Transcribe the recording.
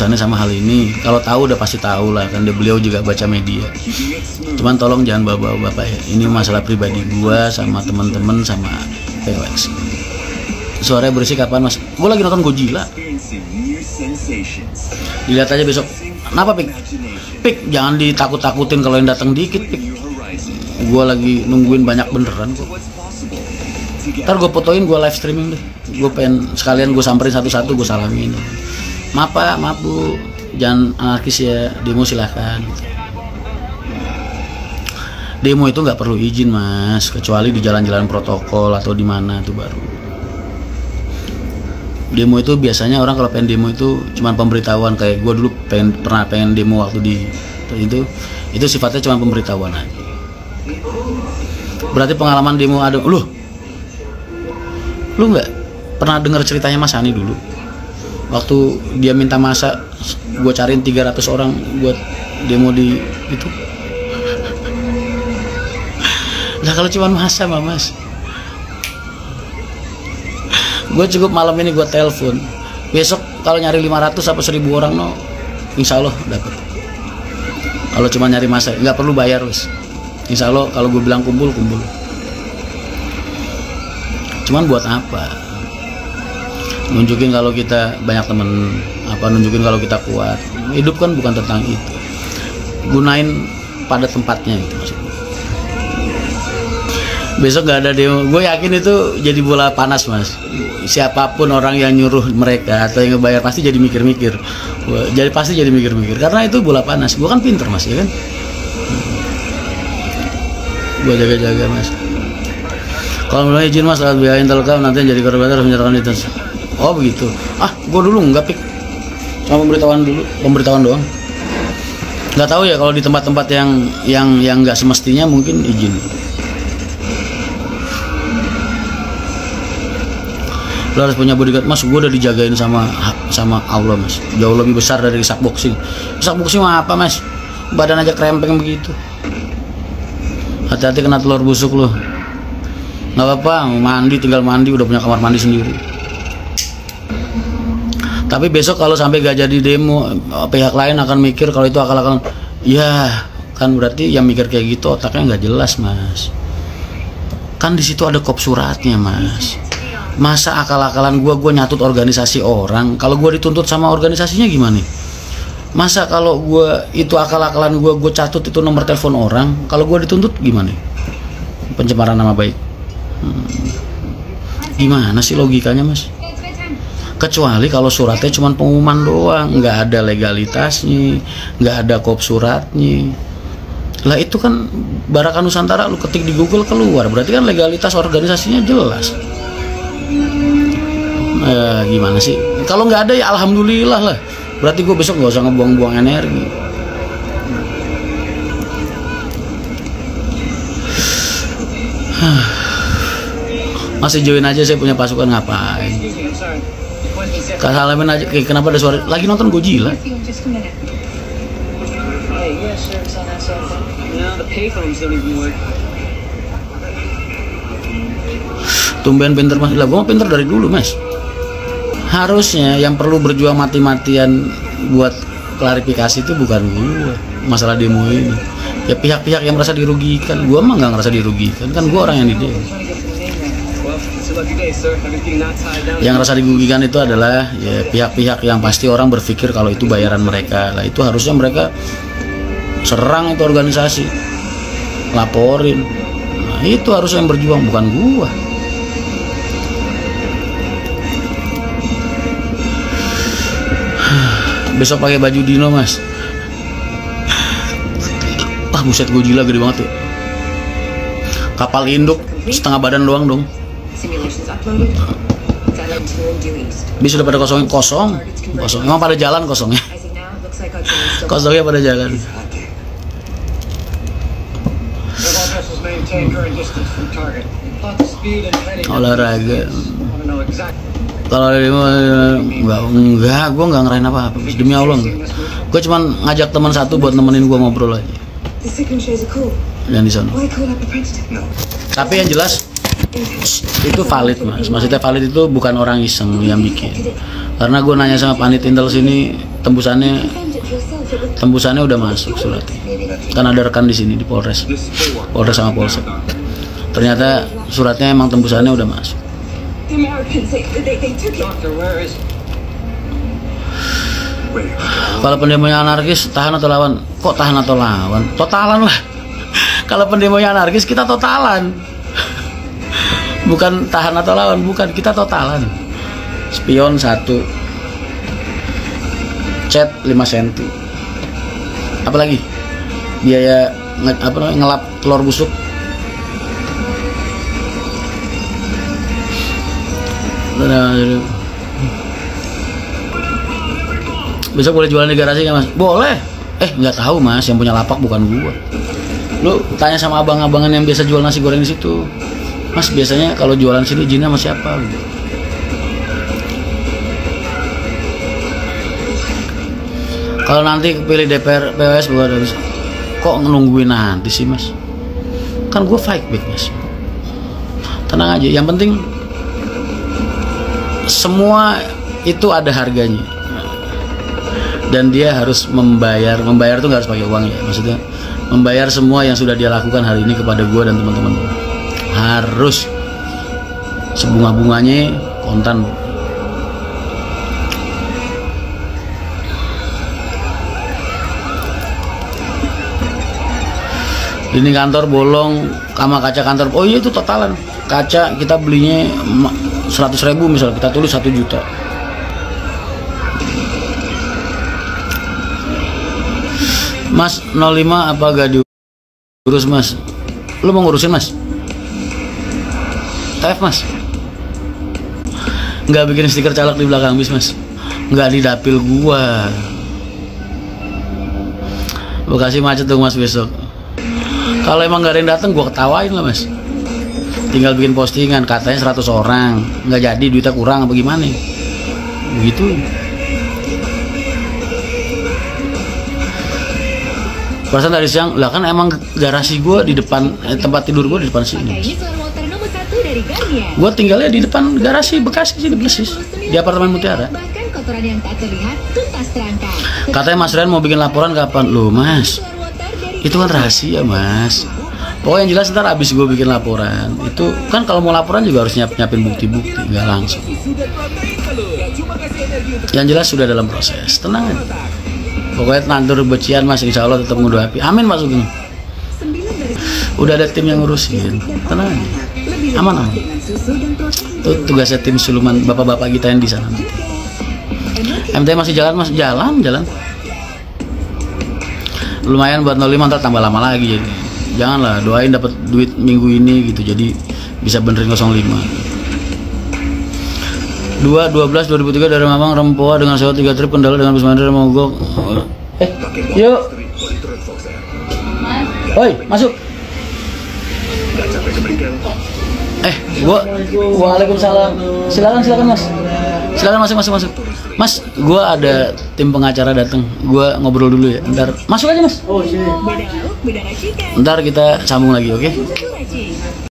urusannya sama hal ini. Kalau tahu udah pasti tahu lah kan, beliau juga baca media. Cuman tolong jangan bawa-bawa bapak ya. Ini masalah pribadi gua sama teman-teman sama POX. Suaranya berisik kapan mas? Gue lagi nonton Godzilla. Dilihat aja besok. Kenapa Pik? Pik jangan ditakut-takutin kalau yang datang dikit Pik. Gue lagi nungguin banyak beneran kok. Ntar gue fotoin, gue live streaming deh. Gue pengen sekalian gue samperin satu-satu, gue salamin. Maaf pak, maaf bu, jangan anarkis ya, demo silahkan. Demo itu nggak perlu izin mas, kecuali di jalan-jalan protokol atau di mana tuh baru. Demo itu biasanya orang kalau pengen demo itu cuman pemberitahuan, kayak gue dulu pernah pengen demo waktu di itu sifatnya cuma pemberitahuan aja. Berarti pengalaman demo ada lu nggak pernah dengar ceritanya Mas Hani dulu waktu dia minta masa gue cariin 300 orang buat demo di itu. Nah kalau cuma masa mas, gue cukup malam ini gue telepon, besok kalau nyari 500 apa 1000 orang no, insya Allah dapat. Kalau cuma nyari masa nggak perlu bayar wes, insya Allah kalau gue bilang kumpul. Cuman buat apa? Nunjukin kalau kita banyak temen, apa nunjukin kalau kita kuat. Hidup kan bukan tentang itu. Gunain pada tempatnya itu maksudnya. Besok nggak ada demo, gue yakin itu jadi bola panas mas. Siapapun orang yang nyuruh mereka atau yang ngebayar pasti jadi mikir-mikir. Pasti jadi mikir-mikir karena itu bola panas. Gue kan pinter mas ya kan. Gue jaga-jaga mas. Kalau mulai izin mas saat biaya Telkom nanti jadi korban harus menyerahkan itu. Oh begitu. Gue dulu nggak Pik. Cuma pemberitahuan doang. Nggak tahu ya kalau di tempat-tempat yang nggak semestinya mungkin izin. Lo harus punya bodyguard mas. Gue udah dijagain sama Allah mas. Jauh lebih besar dari sak boxing. Sak boxing mah apa mas? Badan aja krempeng begitu. Hati-hati kena telur busuk lo. Nggak apa-apa, mandi tinggal mandi, udah punya kamar mandi sendiri. Tapi besok kalau sampai gak jadi demo, pihak lain akan mikir kalau itu akal-akalan. Ya kan berarti yang mikir kayak gitu otaknya nggak jelas mas. Kan di situ ada kop suratnya mas. Masa akal-akalan gue nyatut organisasi orang, kalau gue dituntut sama organisasinya gimana? Masa kalau gue itu akal-akalan gue catut itu nomor telepon orang, kalau gue dituntut gimana? Pencemaran nama baik. Gimana sih logikanya mas? Kecuali kalau suratnya cuma pengumuman doang, nggak ada legalitasnya, nggak ada kop suratnya. Lah itu kan Barakan Nusantara lu ketik di Google keluar, berarti kan legalitas organisasinya jelas. Gimana sih? Kalau nggak ada ya alhamdulillah lah. Berarti gue besok nggak usah ngebuang-buang energi. Masih join aja, saya punya pasukan ngapain? Kasalamin aja. Kenapa ada suara? Lagi nonton Godzilla. Tumben pinter mas. Lah gue mah pinter dari dulu mas. Harusnya yang perlu berjuang mati-matian buat klarifikasi itu bukan gue masalah demo ini. Ya pihak-pihak yang merasa dirugikan. Gue mah nggak ngerasa dirugikan. Kan gue orang yang di demo. Yang rasa dirugikan itu adalah ya pihak-pihak yang pasti orang berpikir kalau itu bayaran mereka. Lah itu harusnya mereka serang itu organisasi, laporin. Nah, itu harusnya yang berjuang bukan gua. Besok pakai baju Dino mas. Buset Godzilla gede banget tuh. Kapal induk setengah badan doang dong. Bis sudah pada kosong. Emang pada jalan kosongnya. Kosongnya pada jalan. Olahraga. Kalau enggak, gue nggak ngerain apa-apa. Demi Allah enggak. Gue cuma ngajak teman satu buat nemenin gue ngobrol aja. Dan di sana. Tapi yang jelas Itu valid mas, maksudnya valid itu bukan orang iseng yang bikin. Karena gue nanya sama panit intel sini, tembusannya udah masuk suratnya. Kan ada rekan di sini di Polres sama Polsek. Ternyata suratnya emang tembusannya udah masuk. Kalau pendemonya anarkis, tahan atau lawan? Kok tahan atau lawan? Totalan lah. Kalau pendemonya anarkis, kita totalan. Bukan tahan atau lawan, bukan, kita totalan. Spion 1, chat 5 cm. Apalagi biaya ngelap telur busuk. Besok boleh jualan di garasi nggak mas? Boleh. Nggak tahu mas, yang punya lapak bukan gua. Lu tanya sama abang-abangan yang biasa jual nasi goreng di situ. Mas biasanya kalau jualan sini izinnya sama siapa? Kalau nanti kepilih DPR PWS gua harus kok nungguin nanti sih mas? Kan gua fight back mas. Tenang aja, yang penting semua itu ada harganya. Dan dia harus membayar tuh nggak harus pakai uang ya, maksudnya membayar semua yang sudah dia lakukan hari ini kepada gue dan teman-teman. Harus sebunga-bunganya kontan. Ini kantor bolong sama kaca kantor, oh iya itu totalan. Kaca kita belinya 100.000 misal, kita tulis 1 juta. Mas 05 apa gak diurus mas? Lu mau ngurusin mas? TF mas? Nggak bikin stiker caleg di belakang bis mas? Nggak di dapil gua. Bekasi macet dong mas besok. Kalau emang gak ada yang datang gua ketawain lah mas. Tinggal bikin postingan katanya 100 orang, nggak jadi, duitnya kurang apa gimana? Begitu. Perasaan dari siang, lah kan emang garasi gue di depan, tempat tidur gue di depan sini. Gue tinggalnya di depan garasi Bekasi sini, Blesis, di apartemen Mutiara. Katanya Mas Ren mau bikin laporan kapan? Loh mas, itu kan rahasia mas. Pokoknya yang jelas ntar abis gue bikin laporan, itu kan kalau mau laporan juga harus nyiapin bukti-bukti, nggak langsung. Yang jelas sudah dalam proses, tenang aja. Pokoknya nandur becian mas, insya Allah tetap ngudu api. Amin mas Sugeng. Udah ada tim yang ngurusin, tenang aja. Aman. Itu tugasnya tim siluman bapak-bapak kita yang di sana. MT masih jalan mas, jalan. Lumayan buat 05, ntar tambah lama lagi jadi. Janganlah, doain dapat duit minggu ini gitu, jadi bisa benerin 05. 2/12/2003 dari Mamang Rempoa dengan sewa 3 trip Kendala dengan bus mandiri mogok. Yuk. Oi, masuk. Waalaikumsalam. Silakan Mas. Silakan masuk. Mas, gua ada tim pengacara datang. Gua ngobrol dulu ya. Ntar masuk aja Mas. Oh, siap. Ntar kita sambung lagi, oke?